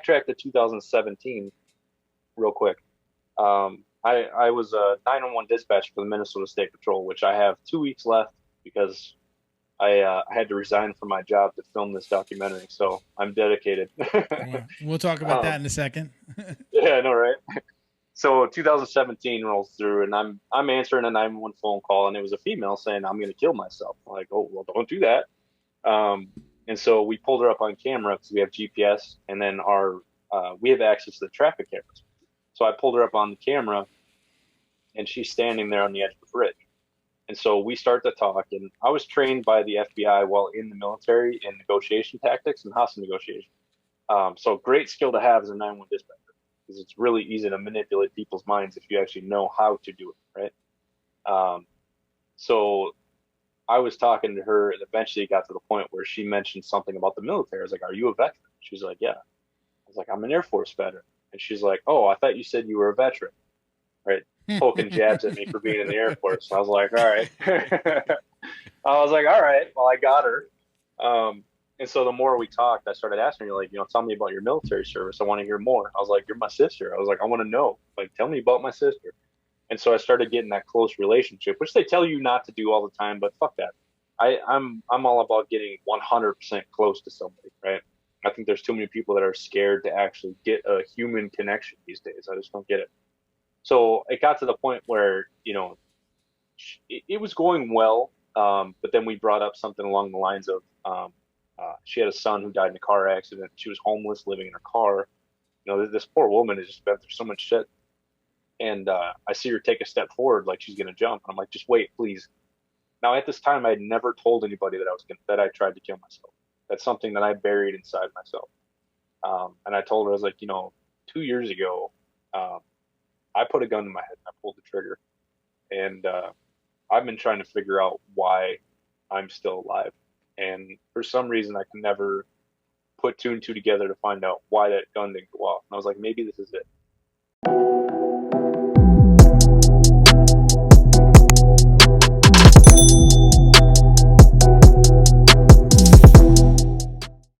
backtrack to 2017 real quick. I was a 911 dispatch for the Minnesota State Patrol, which I have 2 weeks left because I had to resign from my job to film this documentary. So I'm dedicated. Wow. We'll talk about that in a second. Yeah, I know, right? So 2017 rolls through, and I'm answering a 911 phone call, and it was a female saying, "I'm going to kill myself." I'm like, "Oh, well, don't do that." And so we pulled her up on camera because we have GPS, and then we have access to the traffic cameras. So I pulled her up on the camera, and she's standing there on the edge of the bridge. And so we start to talk, and I was trained by the FBI while in the military in negotiation tactics and hostage negotiation. So great skill to have as a 911 dispatcher because it's really easy to manipulate people's minds if you actually know how to do it, right? So I was talking to her, and eventually it got to the point where she mentioned something about the military. I was like, "Are you a veteran?" She's like, "Yeah." I was like, "I'm an Air Force veteran." And she's like, "Oh, I thought you said you were a veteran," right? Poking jabs at me for being in the Air Force. I was like, "All right." I was like, "All right, well, I got her." And so the more we talked, I started asking her, like, tell me about your military service. I want to hear more. I was like, "You're my sister." I was like, "I want to know. Like, tell me about my sister." And so I started getting that close relationship, which they tell you not to do all the time, but fuck that. I'm all about getting 100% close to somebody, right? I think there's too many people that are scared to actually get a human connection these days. I just don't get it. So it got to the point where, it was going well. But then we brought up something along the lines of, she had a son who died in a car accident. She was homeless, living in her car. This poor woman has just been through so much shit. And I see her take a step forward like she's going to jump. And I'm like, "Just wait, please." Now, at this time, I had never told anybody that I tried to kill myself. That's something that I buried inside myself. And I told her, I was like, 2 years ago, um, I put a gun to my head and I pulled the trigger. And I've been trying to figure out why I'm still alive. And for some reason, I can never put two and two together to find out why that gun didn't go off. And I was like, maybe this is it.